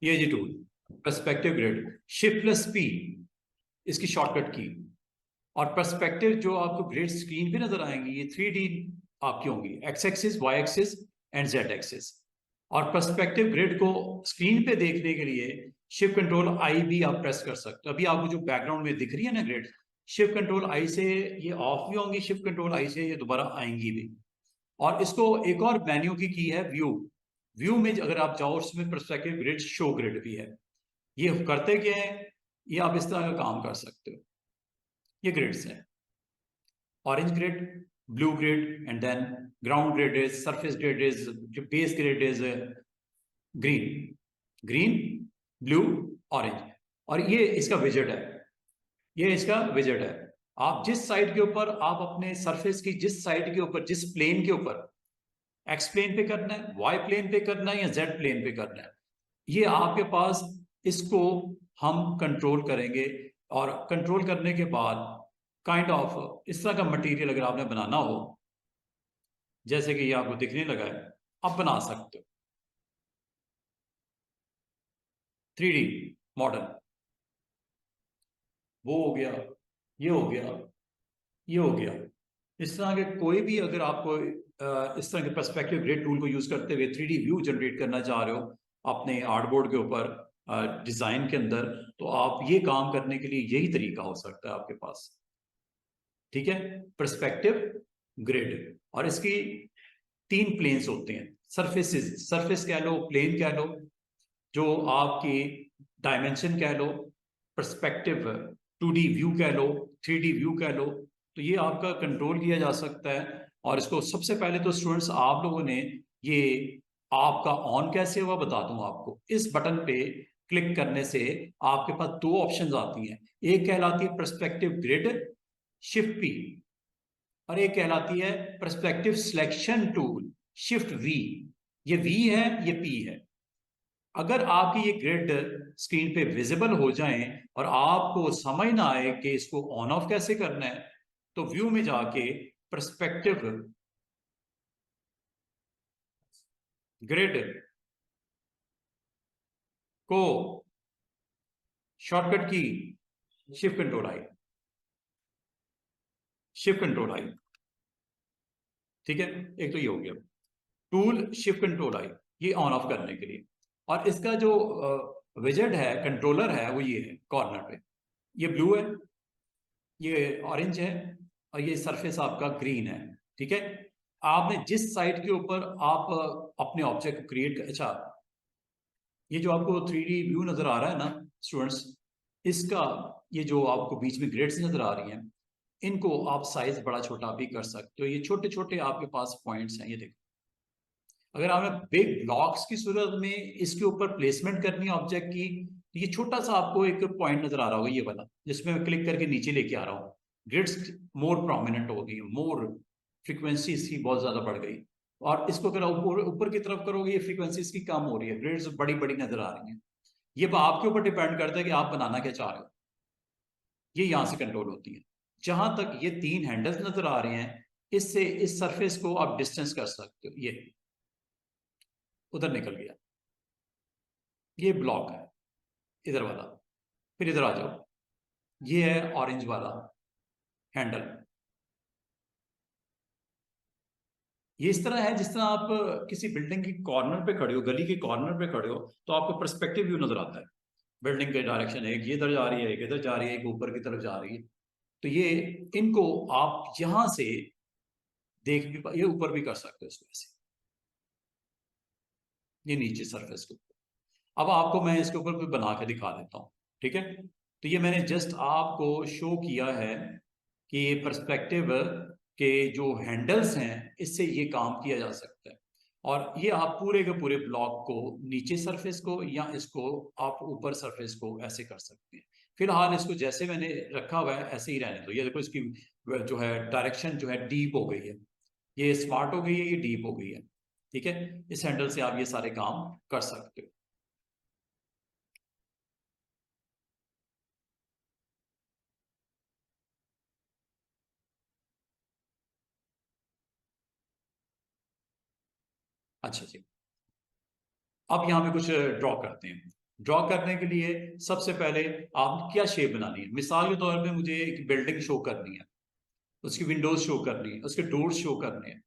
ये जी tool perspective grid, shift plus P इसकी शॉर्टकट की। और पर्सपेक्टिव जो आपको ग्रिड स्क्रीन पे नजर आएंगी ये 3D आपकी होंगी, X axis, Y axis and Z axis. और पर्सपेक्टिव ग्रिड को स्क्रीन पे देखने के लिए शिफ्ट कंट्रोल आई भी आप प्रेस कर सकते हो। अभी आपको जो बैकग्राउंड में दिख रही है ना ग्रिड, शिफ्ट कंट्रोल आई से ये ऑफ भी होंगी, शिफ्ट कंट्रोल आई से ये दोबारा आएंगी भी। और इसको एक और मेन्यू की है व्यू। व्यू में अगर आप जाओ उसमें पर्सपेक्टिव ग्रिड शो ग्रिड भी है। ये करते क्या है, ये आप इस तरह का काम कर सकते हो। ये ग्रिड्स हैं, orange grid, blue grid, and then ground grid is, surface grid is, base grid is green, blue, orange। और ये इसका विजेट है, ये इसका विजेट है। आप जिस साइड के ऊपर, आप अपने सरफेस की जिस साइड के ऊपर, जिस प्लेन के ऊपर, एक्स प्लेन पे करना है, वाई प्लेन पे करना है या जेड प्लेन पे करना है, ये आपके पास, इसको हम कंट्रोल करेंगे। और कंट्रोल करने के बाद काइंड ऑफ इस तरह का मटेरियल अगर आपने बनाना हो, जैसे कि ये आपको दिखने लगा है, आप बना सकते हो 3D मॉडल। वो हो गया, ये हो गया, ये हो गया। इस तरह के कोई भी, अगर आपको इस तरह के पर्सपेक्टिव ग्रिड टूल को यूज करते हुए 3D व्यू जनरेट करना चाह रहे हो अपने आर्टबोर्ड के ऊपर, डिजाइन के अंदर, तो आप ये काम करने के लिए यही तरीका हो सकता है आपके पास। ठीक है, पर्सपेक्टिव ग्रिड। और इसकी 3 प्लेन्स होते हैं, सरफेसेस, सरफेस कह लो, प्लेन कह लो, जो आपकी डायमेंशन कह लो, पर्सपेक्टिव 2D व्यू कह लो, 3D व्यू कह लो। तो ये आपका कंट्रोल किया जा सकता है। और इसको सबसे पहले तो स्टूडेंट्स आप लोगों ने ये आपका ऑन कैसे हुआ बता दूं आपको। इस बटन पे क्लिक करने से आपके पास 2 ऑप्शंस आती हैं। एक कहलाती है पर्सपेक्टिव ग्रिड शिफ्ट पी, और एक कहलाती है perspective selection tool shift we. ये वी है, ये पी है। अगर आपकी ये ग्रिड स्क्रीन पे विजिबल हो जाएं और आपको समझ ना आए कि इसको ऑन ऑफ कैसे करना है, तो व्यू में जाके पर्सपेक्टिव ग्रिड को शॉर्टकट की shift control I, shift control I. ठीक है, एक तो ये हो गया टूल शिफ्ट कंट्रोल आई, ये ऑन ऑफ करने के लिए। और इसका जो विजेट है, कंट्रोलर है, वो ये है कॉर्नर पे, ये ब्लू है, ये ऑरेंज है, और ये सरफेस आपका ग्रीन है। ठीक है, आपने जिस साइड के ऊपर आप अपने ऑब्जेक्ट को क्रिएट कर, अच्छा, ये जो आपको 3D व्यू नजर आ रहा है ना स्टूडेंट्स, इसका ये जो आपको बीच में ग्रेड्स नजर आ रही हैं, इनको आप साइज बड़ा छोटा भी कर सकते हो। ये छोटे छोटे आपके पास पॉइंट्स हैं, ये देखो। अगर आपने बिग ब्लॉक्स की सूरत में इसके ऊपर प्लेसमेंट करनी है ऑब्जेक्ट की, तो ये छोटा सा आपको एक पॉइंट नजर आ रहा होगा, ये वाला, जिसमें मैं क्लिक करके नीचे लेके आ रहा हूँ। ग्रिड्स मोर प्रोमिनेंट हो गई, मोर फ्रीक्वेंसी इसकी बहुत ज्यादा बढ़ गई। और इसको अगर ऊपर ऊपर की तरफ करोगे, ये फ्रीक्वेंसी इसकी कम हो रही है, ग्रिड्स बड़ी बड़ी नजर आ रही हैं। ये आपके ऊपर डिपेंड करता है कि आप बनाना क्या चाह रहे हो। ये यहां से कंट्रोल होती है। जहां तक ये 3 हैंडल्स नजर आ रहे हैं, इससे इस सरफेस को आप डिस्टेंस कर सकते हो। ये उधर निकल गया, ये ब्लॉक है इधर वाला। फिर इधर आ जाओ, ये है ऑरेंज वाला हैंडल। ये इस तरह है जिस तरह आप किसी बिल्डिंग की कॉर्नर पे खड़े हो, गली के कॉर्नर पे खड़े हो, तो आपको पर्सपेक्टिव व्यू नजर आता है। बिल्डिंग के डायरेक्शन, एक ये इधर जा रही है, एक इधर जा रही है, एक ऊपर की तरफ जा रही है। तो ये, इनको आप यहां से देख भी, ये ऊपर भी कर सकते हो इसको ऐसे, ये नीचे सरफेस को। अब आपको मैं इसके ऊपर कोई बना के दिखा देता हूँ। ठीक है, तो ये मैंने जस्ट आपको शो किया है कि ये पर्सपेक्टिव के जो हैंडल्स हैं, इससे ये काम किया जा सकता है। और ये आप पूरे के पूरे ब्लॉक को, नीचे सरफेस को या इसको आप ऊपर सरफेस को ऐसे कर सकते हैं। फिलहाल इसको जैसे मैंने रखा हुआ है ऐसे ही रहने दो। ये देखो इसकी जो है डायरेक्शन जो है डीप हो गई है, ये स्मार्ट हो गई है, ये डीप हो गई है। ठीक है, इस हैंडल से आप ये सारे काम कर सकते हो। अच्छा जी, अब यहाँ पे कुछ ड्रॉ करते हैं। ड्रॉ करने के लिए सबसे पहले आप क्या शेप बनानी है। मिसाल के तौर पे मुझे एक बिल्डिंग शो करनी है, उसकी विंडोज शो करनी है, उसके डोर्स शो करने हैं,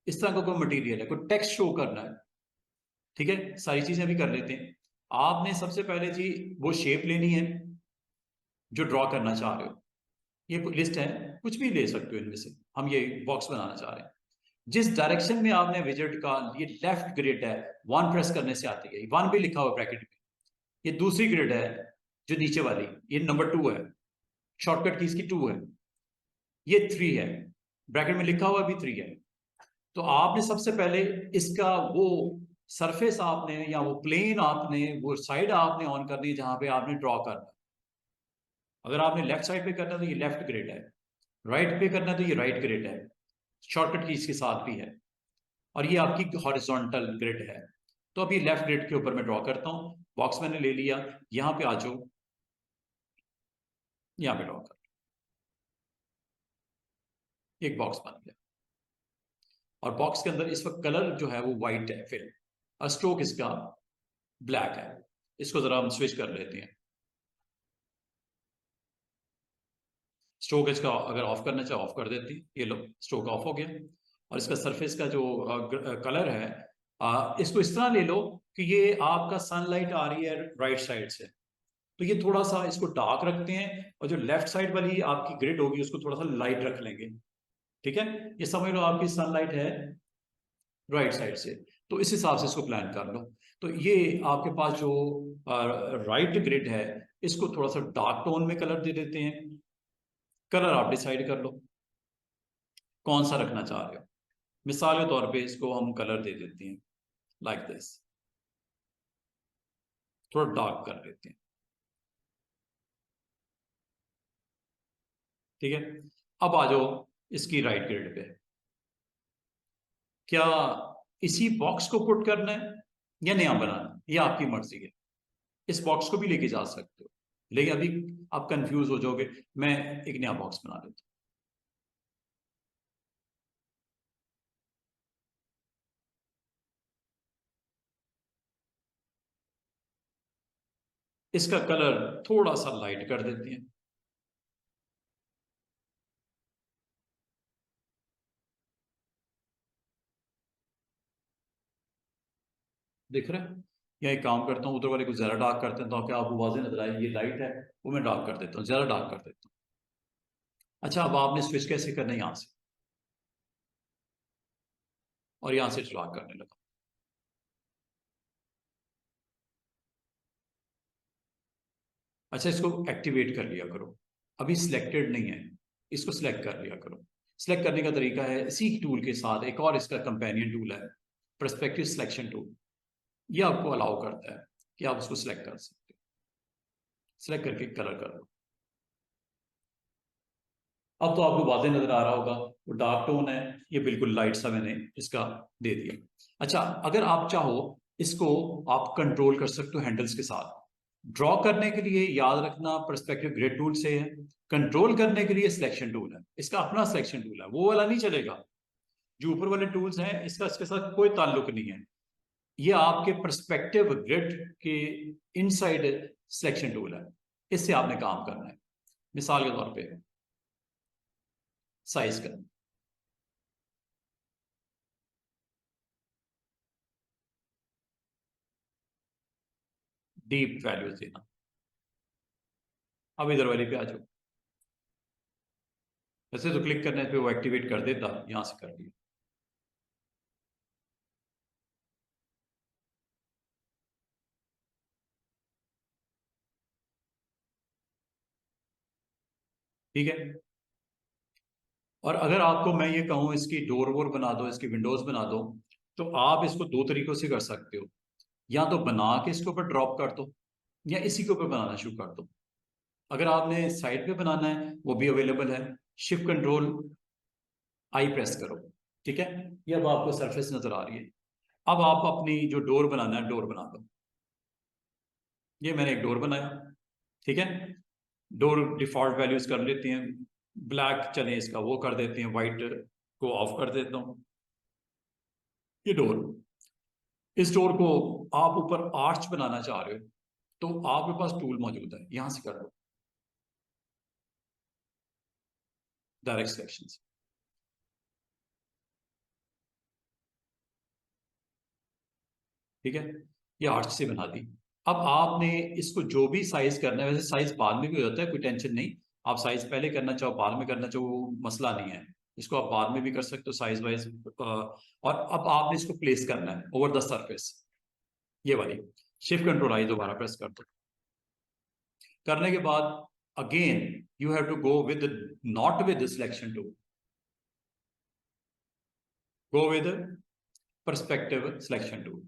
इस तरह का कोई मटेरियल है, कोई टेक्स्ट शो करना है, ठीक है, सारी चीजें भी कर लेते हैं। आपने सबसे पहले जी वो शेप लेनी है जो ड्रॉ करना चाह रहे हो। ये लिस्ट है, कुछ भी ले सकते हो इनमें से, हम ये बॉक्स बनाना चाह रहे हैं। जिस डायरेक्शन में आपने विजेट का ये लेफ्ट ग्रिड है, वन प्रेस करने से आती है, वन भी लिखा हुआ ब्रैकेट में। ये दूसरी ग्रिड है जो नीचे वाली, ये नंबर 2 है, शॉर्टकट की इसकी 2 है, ये 3 है, ब्रैकेट में लिखा हुआ भी 3 है। तो आपने सबसे पहले इसका वो सरफेस आपने या वो प्लेन आपने वो साइड आपने ऑन करनी है जहां पे आपने ड्रॉ करना। अगर आपने लेफ्ट साइड पे करना है तो ये लेफ्ट ग्रिड है, राइट पे करना है तो ये राइट ग्रिड है, शॉर्टकट की इसके साथ भी है, और ये आपकी हॉरिजॉन्टल ग्रिड है। तो अभी लेफ्ट ग्रिड के ऊपर मैं ड्रॉ करता हूं, बॉक्स मैंने ले लिया, यहां पे आ जाओ, यहां पे ड्रॉ कर, एक बॉक्स बन गया। और बॉक्स के अंदर इस वक्त कलर जो है वो व्हाइट है फिल, और स्ट्रोक इसका ब्लैक है। इसको जरा हम स्विच कर लेते हैं। स्ट्रोक इसका अगर ऑफ करना चाहे ऑफ कर देते हैं, ये लो स्ट्रोक ऑफ हो गया। और इसका सरफेस का जो कलर है, इसको इस तरह ले लो कि ये आपका सनलाइट आ रही है राइट साइड से, तो ये थोड़ा सा इसको डार्क रखते हैं, और जो लेफ्ट साइड वाली आपकी ग्रिड होगी उसको थोड़ा सा लाइट रख लेंगे। ठीक है, ये समझ लो आपकी सनलाइट है राइट साइड से, तो इस हिसाब से इसको प्लान कर लो। तो ये आपके पास जो राइट ग्रिड है, इसको थोड़ा सा डार्क टोन में कलर दे देते हैं। कलर आप डिसाइड कर लो कौन सा रखना चाह रहे हो। मिसाल के तौर पे इसको हम कलर दे देते हैं लाइक दिस, थोड़ा डार्क कर देते हैं। ठीक है, अब आ जाओ इसकी राइट ग्रिड पे। क्या इसी बॉक्स को पुट करना है या नया बनाना है, ये आपकी मर्जी है। इस बॉक्स को भी लेके जा सकते हो, लेकिन अभी आप कंफ्यूज हो जाओगे। मैं एक नया बॉक्स बना देता हूं। इसका कलर थोड़ा सा लाइट कर देते हैं। दिख रहा है, या एक काम करता हूँ, उधर वाले को ज्यादा डार्क करते हैं ताकि आपको वाज़ेह नजर आए ये लाइट है, वो मैं डार्क कर देता हूँ, ज्यादा डार्क कर देता हूँ। अच्छा, अब आपने स्विच कैसे करना है, यहाँ से और यहाँ से डार्क करने लगा। अच्छा, इसको एक्टिवेट कर लिया करो, अभी सिलेक्टेड नहीं है, इसको सिलेक्ट कर लिया करो। सिलेक्ट करने का तरीका है इसी टूल के साथ एक और इसका कंपेनियन टूल है, परस्पेक्टिव सिलेक्शन टूल। ये आपको अलाउ करता है कि आप उसको सिलेक्ट कर सकते हो। सिलेक्ट करके कलर कर लो। अब तो आपको वाज़ेह नजर आ रहा होगा, वो डार्क टोन है, ये बिल्कुल लाइट सा मैंने इसका दे दिया। अच्छा, अगर आप चाहो इसको आप कंट्रोल कर सकते हो हैंडल्स के साथ। ड्रॉ करने के लिए याद रखना पर्सपेक्टिव ग्रिड टूल से है, कंट्रोल करने के लिए सिलेक्शन टूल है, इसका अपना सिलेक्शन टूल है, वो वाला नहीं चलेगा। जो ऊपर वाले टूल्स हैं इसका इसके साथ कोई ताल्लुक नहीं है। ये आपके पर्सपेक्टिव ग्रिड के इनसाइड सिलेक्शन टूल है, इससे आपने काम करना है। मिसाल के तौर पे साइज का, डीप वैल्यूज देना। अब इधर वाले पे आ जाओ, वैसे तो क्लिक करने पे वो एक्टिवेट कर देता, यहां से कर दिया। ठीक है, और अगर आपको मैं ये कहूँ इसकी डोर वोर बना दो, इसकी विंडोज बना दो, तो आप इसको दो तरीकों से कर सकते हो। या तो बना के इसके ऊपर ड्रॉप कर दो, या इसी के ऊपर बनाना शुरू कर दो। अगर आपने साइड पे बनाना है वो भी अवेलेबल है, शिफ्ट कंट्रोल आई प्रेस करो। ठीक है, ये अब आपको सरफेस नजर आ रही है। अब आप अपनी जो डोर बनाना है डोर बना दो। ये मैंने एक डोर बनाया। ठीक है, डोर डिफॉल्ट वैल्यूज कर लेते हैं, ब्लैक चले इसका वो कर देते हैं, वाइट को ऑफ कर देता हूँ। ये डोर, इस डोर को आप ऊपर आर्च बनाना चाह रहे हो तो आपके पास टूल मौजूद है, यहां से कर दो डायरेक्ट सिलेक्शन से। ठीक है, ये आर्च से बना दी। अब आपने इसको जो भी साइज करना है, वैसे साइज बाद में भी हो जाता है, कोई टेंशन नहीं। आप साइज पहले करना चाहो बाद में करना चाहो वो मसला नहीं है, इसको आप बाद में भी कर सकते हो साइज वाइज। और अब आपने इसको प्लेस करना है ओवर द सरफेस, ये वाली शिफ्ट कंट्रोल आई दोबारा प्रेस कर दो। करने के बाद again you have to go with, not with selection tool, go with perspective selection tool,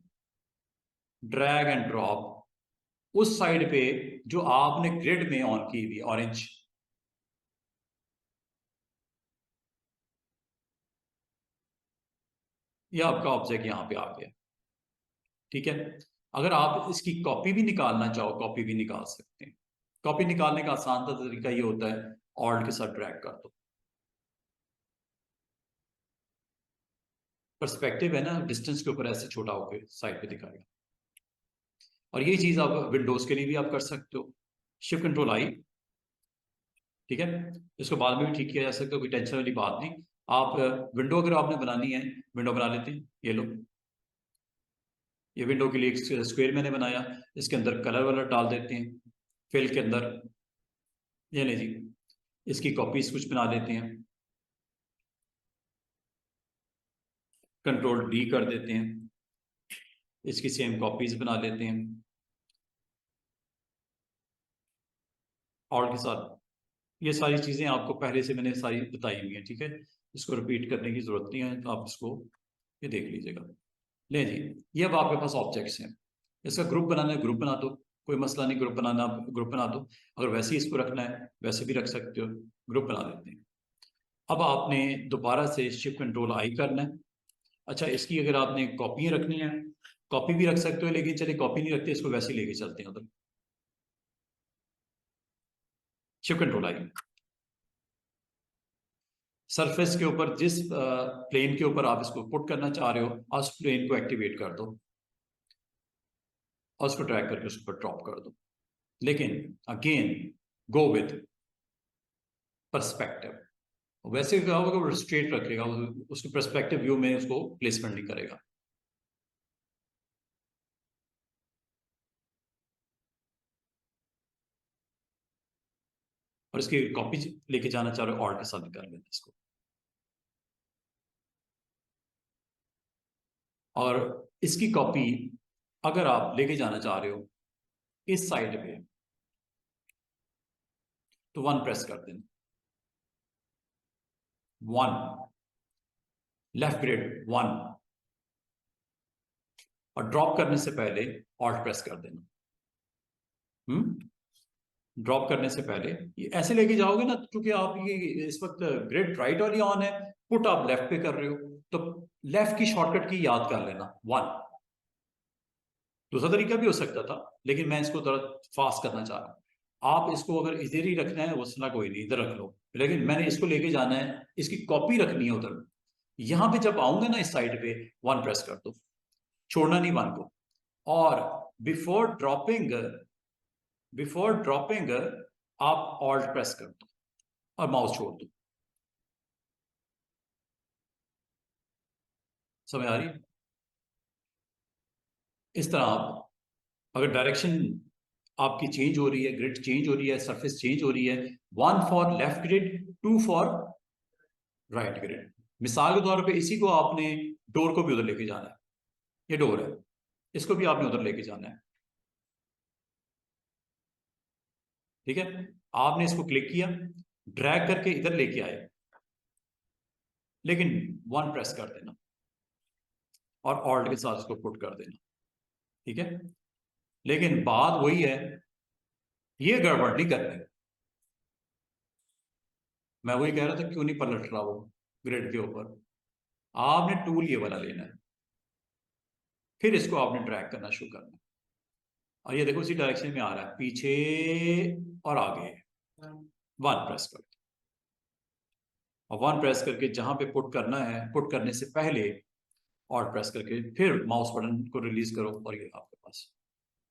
drag and drop उस साइड पे जो आपने ग्रिड में ऑन की हुई ऑरेंज। ये आपका ऑब्जेक्ट यहां पे आ गया। ठीक है, अगर आप इसकी कॉपी भी निकालना चाहो कॉपी भी निकाल सकते हैं। कॉपी निकालने का आसान तरीका ये होता है, ऑल्ट के साथ ड्रैग कर दो। पर्सपेक्टिव है ना, डिस्टेंस के ऊपर ऐसे छोटा होकर साइड पे दिखाएगा। और ये चीज आप विंडोज के लिए भी आप कर सकते हो, शिफ्ट कंट्रोल आई। ठीक है, इसको बाद में भी ठीक किया जा सकता है, कोई टेंशन वाली बात नहीं। आप विंडो अगर आपने बनानी है, विंडो बना लेते हैं। ये लो, ये विंडो के लिए एक स्क्वायर मैंने बनाया, इसके अंदर कलर वलर डाल देते हैं फिल के अंदर। ये नहीं जी, इसकी कॉपीज कुछ बना लेते हैं, कंट्रोल डी कर देते हैं, इसकी सेम कॉपीज बना लेते हैं और के साथ। ये सारी चीजें आपको पहले से मैंने सारी बताई हुई हैं। ठीक है, इसको रिपीट करने की जरूरत नहीं है, तो आप इसको ये देख लीजिएगा। ले जी, ये अब आपके पास ऑब्जेक्ट्स हैं। इसका ग्रुप बनाना है, ग्रुप बना दो, कोई मसला नहीं। ग्रुप बनाना, ग्रुप बना दो। अगर वैसे ही इसको रखना है वैसे भी रख सकते हो, ग्रुप बना देते हैं। अब आपने दोबारा से शिफ्ट कंट्रोल आई करना है। अच्छा, इसकी अगर आपने कॉपियां रखनी है कॉपी भी रख सकते हो, लेकिन चलिए कॉपी नहीं रखते, इसको वैसे ही लेके चलते हैं उधर। शिफ्ट कंट्रोल आई, सरफेस के ऊपर जिस प्लेन के ऊपर आप इसको पुट करना चाह रहे हो उस प्लेन को एक्टिवेट कर दो और उसको ड्रैग करके उसके ऊपर ड्रॉप कर दो। लेकिन अगेन गो विद पर्सपेक्टिव। वैसे क्या होगा, वो स्ट्रेट रखेगा, उसके पर्सपेक्टिव व्यू में उसको प्लेसमेंट नहीं करेगा। और इसकी कॉपी लेके जाना चाह रहे हो, ऑल्ट के साथ कर लेते इसको। और इसकी कॉपी अगर आप लेके जाना चाह रहे हो इस साइड पे, तो वन प्रेस कर देना, वन, लेफ्ट ग्रिड वन। और ड्रॉप करने से पहले ऑल्ट प्रेस कर देना। ड्रॉप करने से पहले ये ऐसे लेके जाओगे ना, क्योंकि आप ये इस वक्त ग्रिड राइट वाली ऑन है, पुट आप लेफ्ट पे कर रहे हो, तो लेफ्ट की शॉर्टकट की याद कर लेना, वन। दूसरा तरीका भी हो सकता था, लेकिन मैं इसको थोड़ा फास्ट करना चाह रहा हूं। आप इसको अगर इधर ही रखना है वसना कोई नहीं, इधर रख लो, लेकिन मैंने इसको लेके जाना है, इसकी कॉपी रखनी है उधर। यहां पे जब आऊंगा ना इस साइड पे, वन प्रेस कर दो, छोड़ना नहीं वन को। और बिफोर ड्रॉपिंग, आप ऑल्ट प्रेस कर दो और माउस छोड़ दो। समझ आ रही है? इस तरह आप अगर डायरेक्शन आपकी चेंज हो रही है, ग्रिड चेंज हो रही है, सरफेस चेंज हो रही है, one for left grid, two for right grid. मिसाल के तौर पे इसी को आपने डोर को भी उधर लेके जाना है, ये डोर है, इसको भी आपने उधर लेके जाना है। ठीक है, आपने इसको क्लिक किया, ड्रैग करके इधर लेके आए, लेकिन वन प्रेस कर देना और ऑल्ट के साथ इसको पुट कर देना। ठीक है, लेकिन बात वही है, ये गड़बड़ नहीं करनी। मैं वही कह रहा था, क्यों नहीं पलट रहा वो ग्रिड के ऊपर। आपने टूल ये वाला लेना है, फिर इसको आपने ड्रैग करना शुरू करना है। और ये देखो इसी डायरेक्शन में आ रहा है, पीछे और आगे। वन प्रेस कर, और वन प्रेस करके जहां पे पुट करना है, पुट करने से पहले और प्रेस करके फिर माउस बटन को रिलीज करो और ये आपके पास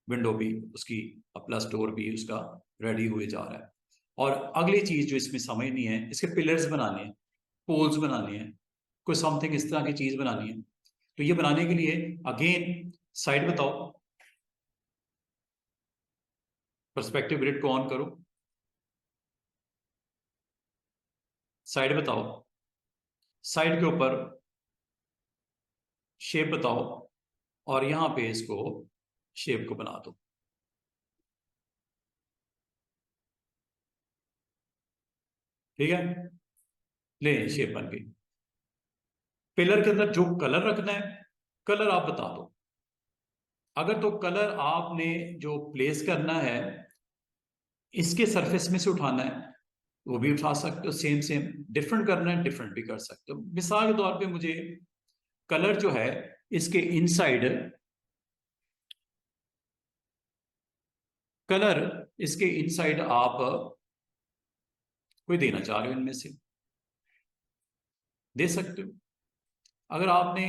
विंडो भी उसकी प्लस डोर भी उसका रेडी हुए जा रहा है। और अगली चीज जो इसमें समझनी है, इसके पिलर्स बनाने हैं, पोल्स बनाने हैं, कोई समथिंग इस तरह की चीज बनानी है। तो ये बनाने के लिए अगेन साइड बताओ, पर्सपेक्टिव ग्रिड को ऑन करो, साइड बताओ, साइड के ऊपर शेप बताओ और यहां पे इसको शेप को बना दो। ठीक है, ले शेप बन गई। पिलर के अंदर जो कलर रखना है, कलर आप बता दो। अगर तो कलर आपने जो प्लेस करना है इसके सरफेस में से उठाना है वो भी उठा सकते हो, सेम सेम। डिफरेंट करना है डिफरेंट भी कर सकते हो। मिसाल के तौर पे मुझे कलर जो है इसके इनसाइड, कलर इसके इनसाइड आप कोई देना चाह रहे हो, इनमें से दे सकते हो। अगर आपने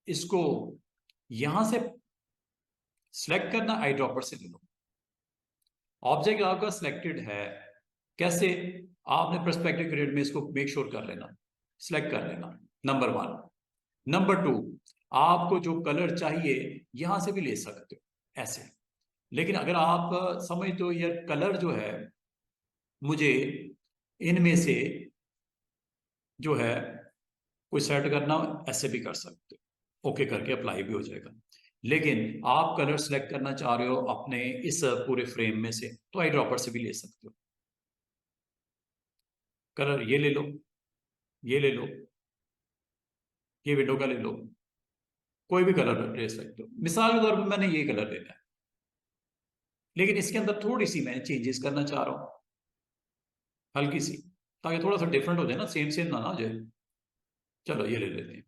इसको यहां से सिलेक्ट करना, आई ड्रॉपर से ले लो। ऑब्जेक्ट आपका सिलेक्टेड है, कैसे? आपने पर्सपेक्टिव ग्रिड में इसको मेक श्योर कर लेना, सिलेक्ट कर लेना, नंबर 1। नंबर 2, आपको जो कलर चाहिए यहां से भी ले सकते हो ऐसे। लेकिन अगर आप समझते हो यार कलर जो है मुझे इनमें से जो है कोई सेट करना, ऐसे भी कर सकते हो, ओके करके अप्लाई भी हो जाएगा। लेकिन आप कलर सेलेक्ट करना चाह रहे हो अपने इस पूरे फ्रेम में से, तो आई ड्रॉपर से भी ले सकते हो। कलर ये ले लो, ये ले लो, ये विंडो का ले लो, कोई भी कलर ले सकते हो। मिसाल के तौर पर मैंने ये कलर लेना है, लेकिन इसके अंदर थोड़ी सी मैं चेंजेस करना चाह रहा हूँ, हल्की सी, ताकि थोड़ा सा डिफरेंट हो जाए ना, सेम सेम ना हो जाए। चलो ये ले लेते हैं।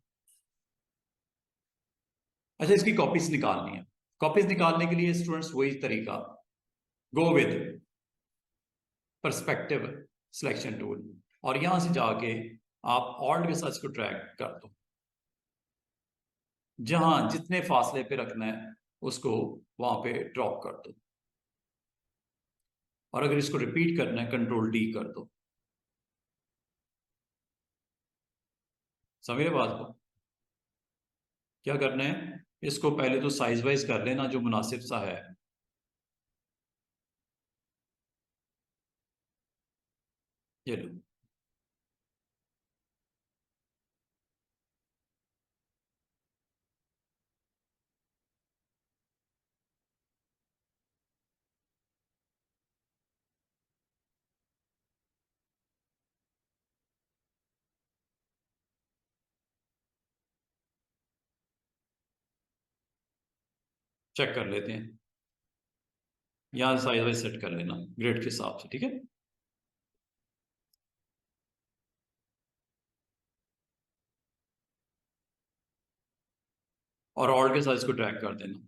अच्छा, इसकी कॉपीज निकालनी है। कॉपीज निकालने के लिए स्टूडेंट्स वही तरीका, गो विद पर्सपेक्टिव सिलेक्शन टूल और यहां से जाके आप ऑल्ट के साथ इसको ड्रैग कर दो। जहां जितने फासले पे रखना है उसको वहां पे ड्रॉप कर दो। और अगर इसको रिपीट करना है कंट्रोल डी कर दो। समझे बात को? क्या करना है, इसको पहले तो साइज वाइज कर लेना जो मुनासिब सा है। ये लो, चेक कर लेते हैं। यहाँ साइज वाइज सेट कर लेना ग्रेड के हिसाब से, ठीक है। और ऑल्ट के साथ इसको ड्रैग कर देना।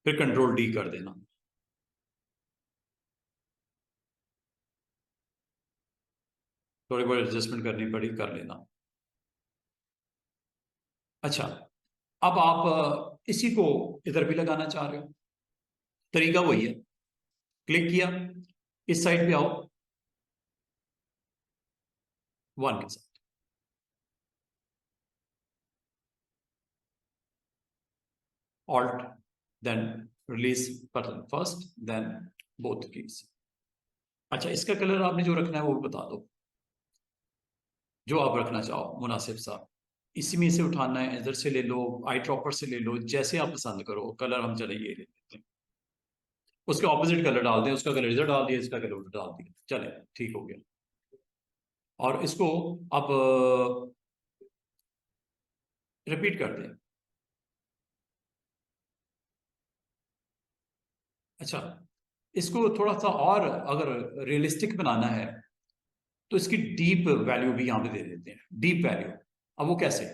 फिर कंट्रोल डी कर देना। थोड़ी बहुत एडजस्टमेंट करनी पड़ी, कर लेना। अच्छा, अब आप इसी को इधर भी लगाना चाह रहे हो, तरीका वही है। क्लिक किया, इस साइड पे आओ, 1 के साथ, alt then release button first, then both keys. अच्छा, इसका कलर आपने जो रखना है वो भी बता दो, जो आप रखना चाहो मुनासिब सा। इसी में से उठाना है, इधर से ले लो, आई ड्रॉपर से ले लो, जैसे आप पसंद करो कलर। हम चले ये ले लेते हैं, उसके ऑपोजिट कलर डाल दें, उसका कलर इधर डाल दिया, इसका कलर उधर डाल दिया, चले ठीक हो गया। और इसको अब रिपीट करते हैं। अच्छा, इसको थोड़ा सा और अगर रियलिस्टिक बनाना है तो इसकी डीप वैल्यू भी यहां पे दे देते हैं, डीप वैल्यू। अब वो कैसे,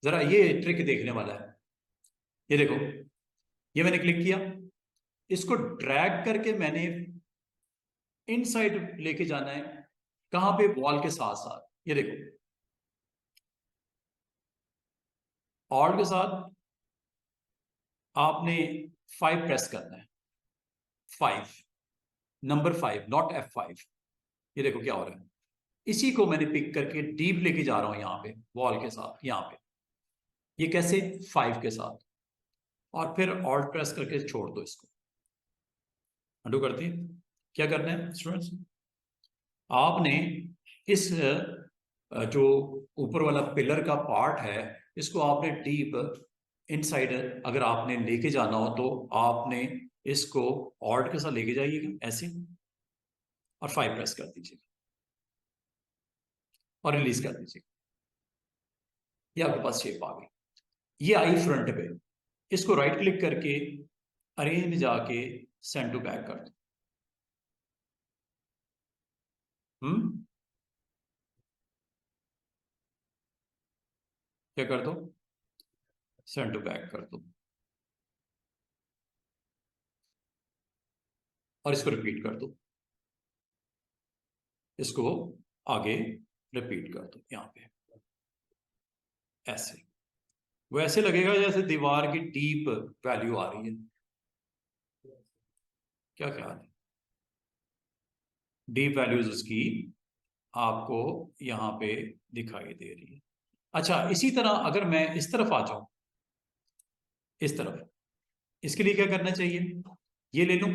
जरा ये ट्रिक देखने वाला है। ये देखो, ये मैंने क्लिक किया, इसको ड्रैग करके मैंने इनसाइड लेके जाना है कहाँ पे? वॉल के साथ साथ। ये देखो, ऑल्ट के साथ आपने 5 प्रेस करना है। 5, नंबर 5, नॉट F5। ये देखो क्या हो रहा है। इसी को मैंने पिक करके डीप लेके जा रहा हूं यहाँ पे, वॉल के साथ, यहाँ पे। ये कैसे? 5 के साथ। और फिर ऑल्ट प्रेस करके छोड़ दो इसको। अंडू करते हैं। क्या करना है स्टूडेंट्स? आपने इस जो ऊपर वाला पिलर का पार्ट है, इसको आपने डीप इनसाइड अगर आपने लेके जाना हो तो आपने इसको ऑल्ट के साथ लेके जाइएगा ऐसे, और 5 प्रेस कर दीजिए और रिलीज कर दीजिए। ये आपके पास शेप आ गई। ये आई फ्रंट पे। इसको राइट क्लिक करके अरेंज में जाके सेंड टू बैक कर दो। क्या कर दो? सेंड टू बैक कर दो और इसको रिपीट कर दो। इसको आगे रिपीट कर दो यहाँ पे ऐसे। वो ऐसे लगेगा जैसे दीवार की डीप वैल्यू आ रही है। क्या ख्याल है? डीप वैल्यूज उसकी आपको यहाँ पे दिखाई दे रही है। अच्छा, इसी तरह अगर मैं इस तरफ आ जाऊं, इस तरफ, इसके लिए क्या करना चाहिए? ये ले लूं,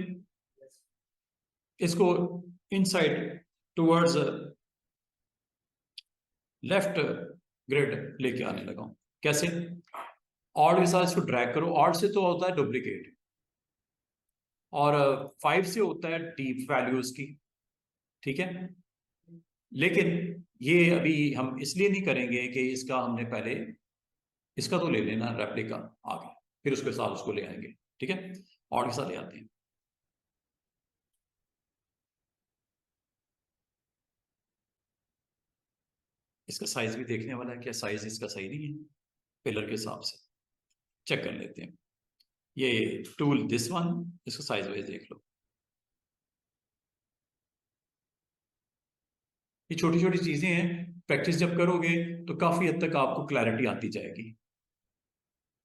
इसको इनसाइड टुवर्ड्स लेफ्ट ग्रिड लेके आने लगा हूं। कैसे? ऑड के साथ इसको ड्रैग करो। ऑड से तो होता है डुप्लीकेट, और 5 से होता है डीप वैल्यूज की। ठीक है, लेकिन ये अभी हम इसलिए नहीं करेंगे कि इसका हमने पहले इसका तो ले लेना रेप्लिका आगे, फिर उसके साथ उसको ले आएंगे। ठीक है, और के साथ ले आते हैं। इसका साइज भी देखने वाला है, क्या साइज इसका सही नहीं है पिलर के हिसाब से। चेक कर लेते हैं। ये टूल दिस वन, इसका साइज वाइज देख लो। ये छोटी छोटी चीजें हैं, प्रैक्टिस जब करोगे तो काफी हद तक आपको क्लैरिटी आती जाएगी,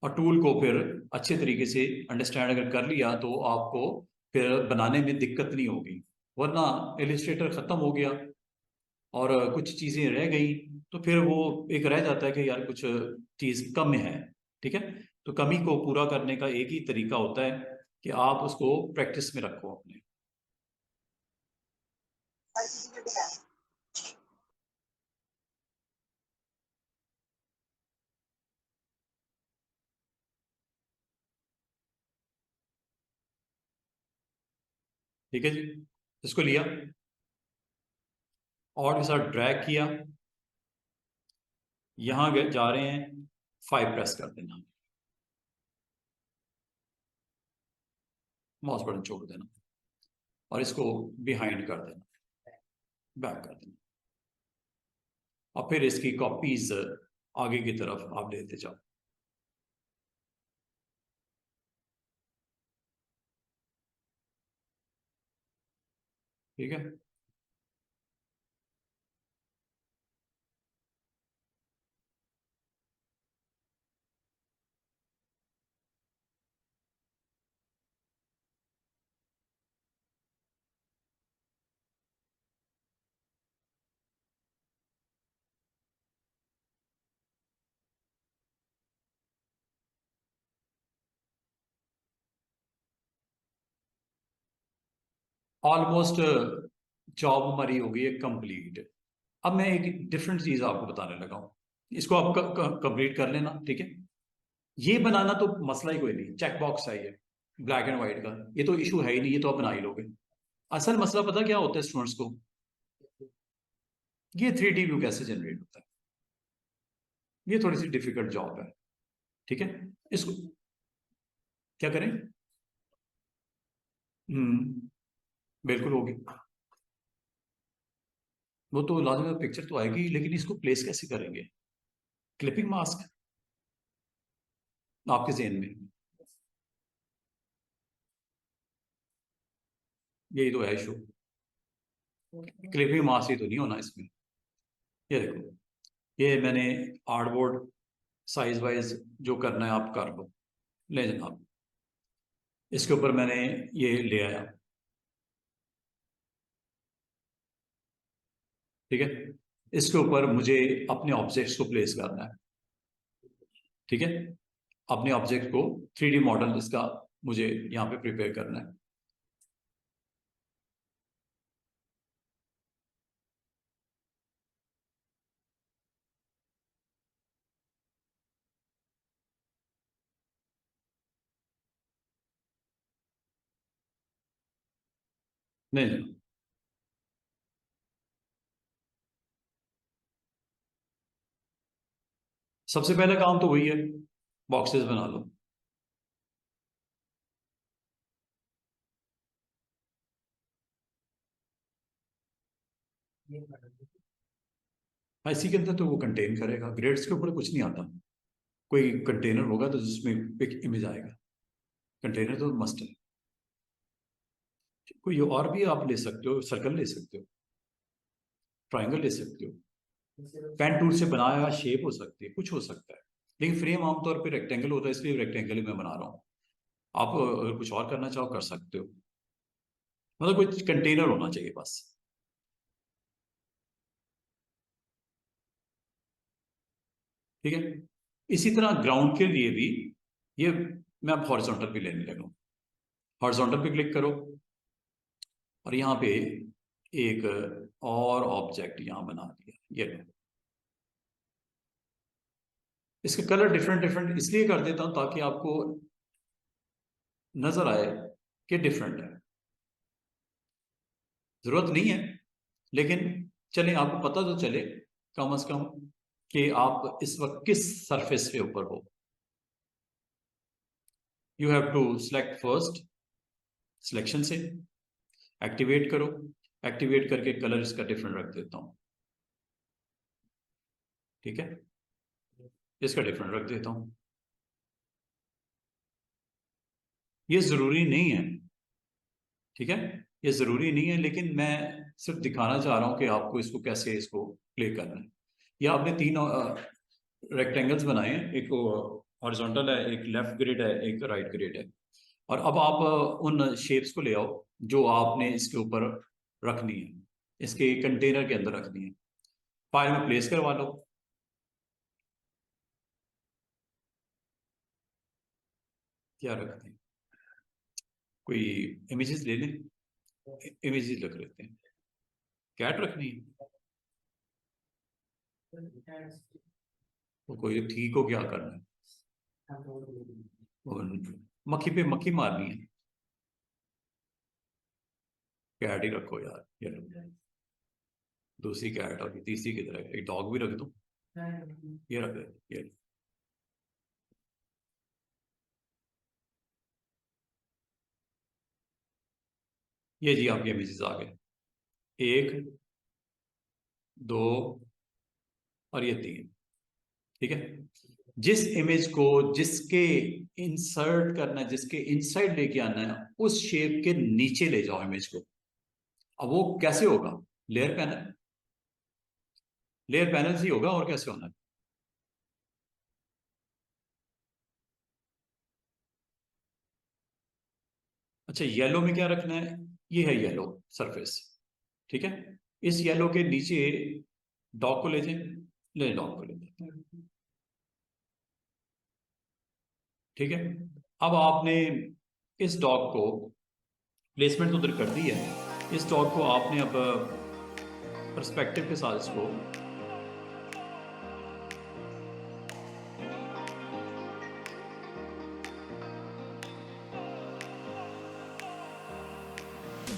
और टूल को फिर अच्छे तरीके से अंडरस्टैंड अगर कर लिया तो आपको फिर बनाने में दिक्कत नहीं होगी। वरना इलिस्ट्रेटर खत्म हो गया और कुछ चीजें रह गई तो फिर वो एक रह जाता है कि यार कुछ चीज कम है। ठीक है, तो कमी को पूरा करने का एक ही तरीका होता है कि आप उसको प्रैक्टिस में रखो अपने। ठीक है जी, इसको लिया और के साथ ड्रैग किया, यहां जा रहे हैं, 5 प्रेस कर देना, माउस बटन छोड़ देना और इसको बिहाइंड कर देना, बैक कर देना, और फिर इसकी कॉपीज आगे की तरफ आप लेते जाओ। ठीक है, ऑलमोस्ट जॉब हमारी हो गई है कंप्लीट। अब मैं एक डिफरेंट चीज आपको बताने लगा हूं, इसको आप कंप्लीट कर लेना। ठीक है, ये बनाना तो मसला ही कोई नहीं, चेक बॉक्स चाहिए ब्लैक एंड व्हाइट का, ये तो इशू है ही नहीं, ये तो आप बना ही लोगे। असल मसला पता क्या होता है स्टूडेंट्स को? ये 3D व्यू कैसे जनरेट होता है, ये थोड़ी सी डिफिकल्ट जॉब है। ठीक है, इसको क्या करें? बिल्कुल होगी। वो तो लाजमी पिक्चर तो आएगी, लेकिन इसको प्लेस कैसे करेंगे? क्लिपिंग मास्क आपके जेहन में, यही तो है इशू। क्लिपिंग मास्क ही तो नहीं होना इसमें। ये देखो, ये मैंने आर्टबोर्ड साइज वाइज जो करना है आप कर लो, ले जनाब। इसके ऊपर मैंने ये ले आया, ठीक है। इसके ऊपर मुझे अपने ऑब्जेक्ट्स को प्लेस करना है, ठीक है। अपने ऑब्जेक्ट को 3D मॉडल इसका मुझे यहाँ पे प्रिपेयर करना है। नहीं, सबसे पहला काम तो वही है, बॉक्सेस बना लो। हाँ, इसी के अंदर तो वो कंटेन करेगा, ग्रेड्स के ऊपर कुछ नहीं आता। कोई कंटेनर होगा तो जिसमें एक इमेज आएगा, कंटेनर तो मस्ट है। कोई और भी आप ले सकते हो, सर्कल ले सकते हो, ट्राइंगल ले सकते हो, पेन टूल से बनाया हुआ शेप हो सकती है, कुछ हो सकता है। लेकिन फ्रेम आमतौर पर रेक्टेंगल होता है, इसलिए रेक्टेंगल ही मैं बना रहा हूँ। आप अगर कुछ और करना चाहो कर सकते हो, मतलब कुछ कंटेनर होना चाहिए बस। ठीक है। इसी तरह ग्राउंड के लिए भी ये मैं अब हॉरिजॉन्टल पे लेने लगा। हॉरिजॉन्टल पे क्लिक करो और यहाँ पे एक और ऑब्जेक्ट यहाँ बना दिया। ये लो, इसका कलर डिफरेंट डिफरेंट इसलिए कर देता हूं ताकि आपको नजर आए कि डिफरेंट है। जरूरत नहीं है, लेकिन चले आपको पता तो चले कम से कम कि आप इस वक्त किस सरफेस के ऊपर हो। You have to select first, selection से एक्टिवेट करो। एक्टिवेट करके कलर इसका डिफरेंट रख देता हूं, ठीक है। इसका डिफरेंट रख देता हूं। ये जरूरी नहीं है, ठीक है, ये जरूरी नहीं है, लेकिन मैं सिर्फ दिखाना चाह रहा हूं कि आपको इसको कैसे इसको प्ले करना है। या आपने तीन रेक्टेंगल्स बनाए हैं, एक हॉरिजॉन्टल है, एक लेफ्ट ग्रिड है, एक राइट ग्रिड है। और अब आप उन शेप्स को ले आओ जो आपने इसके ऊपर रखनी है, इसके कंटेनर के अंदर रखनी है। फाइल में प्लेस करवा लो। क्या रखते हैं, कोई इमेजेस ले लें, इमेजेस रख लेते हैं। कैट रखनी है, तो कोई ठीक हो, क्या करना है, और मक्खी पे मक्खी मारनी है। कैट ही रखो यार, ये लो। दूसरी कैट और तीसरी की तरह एक डॉग भी रख दो। ये रख दे, ये लो। ये जी आपके इमेजेस आ गए, एक, दो और ये तीन, ठीक है। जिस इमेज को जिसके इंसर्ट करना है, जिसके इनसाइड लेके आना है, उस शेप के नीचे ले जाओ इमेज को। अब वो कैसे होगा, लेयर पैनल, लेयर पैनल से ही होगा, और कैसे होना है। अच्छा, येलो में क्या रखना है, ये है येलो सरफेस, ठीक है। इस येलो के नीचे डॉग को ले जाए, ले डॉग को ले जाए, ठीक है। अब आपने इस डॉग को प्लेसमेंट तो उधर कर दी है, इस डॉग को आपने अब पर्सपेक्टिव के साथ इसको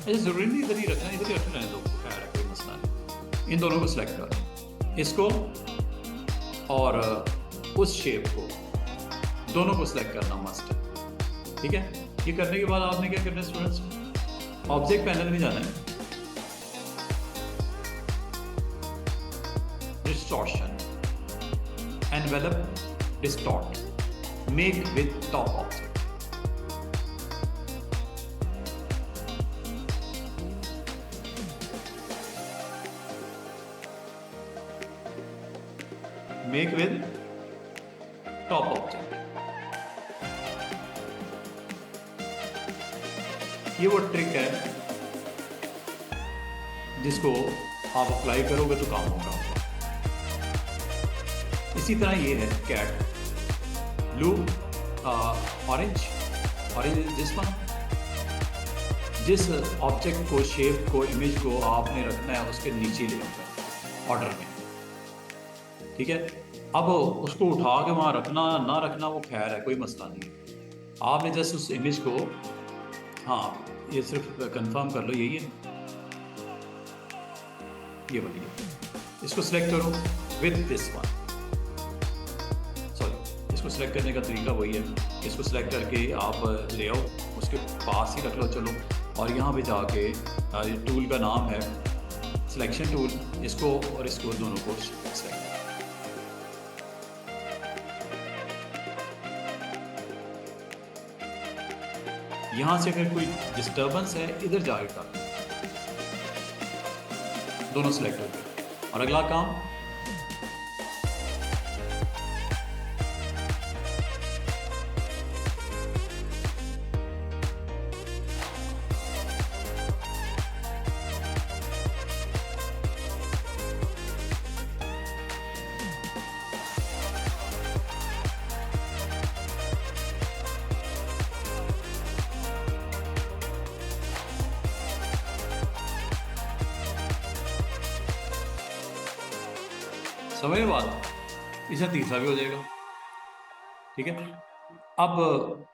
ऐसे जरूरी नहीं इधर ही रखना, इधर ही रखना है, लोग खैर है, कोई मसला नहीं। इन दोनों को सिलेक्ट कर, इसको और उस शेप को, दोनों को सिलेक्ट करना मस्ट है, ठीक है। ये करने के बाद आपने क्या करना है स्टूडेंट्स, ऑब्जेक्ट पैनल में जाना है, distortion, envelope, distort, make with top object. Make with top object. ये वो ट्रिक है जिसको आप अप्लाई करोगे तो काम होगा। इसी तरह ये है cat, blue, orange, orange this one. जिस ऑब्जेक्ट को, शेप को, इमेज को आपने रखना है उसके नीचे ले आता ऑर्डर में, ठीक है। अब उसको उठा के वहाँ रखना ना रखना वो खैर है, कोई मसला नहीं है। आपने जस्ट उस इमेज को, हाँ ये सिर्फ कंफर्म कर लो, यही है, ये वाली है। इसको सिलेक्ट करो विद दिस वन, सॉरी इसको सिलेक्ट करने का तरीका वही है। इसको सिलेक्ट करके आप ले आओ, उसके पास ही रख लो चलो, और यहाँ पे जाके टूल का नाम है सिलेक्शन टूल, इसको और इसको दोनों को सिलेक्ट। यहाँ से अगर कोई डिस्टर्बेंस है इधर जाएगा, दोनों सिलेक्ट हो गए। और अगला काम, समय बाद इसका तीसरा भी हो जाएगा, ठीक है। अब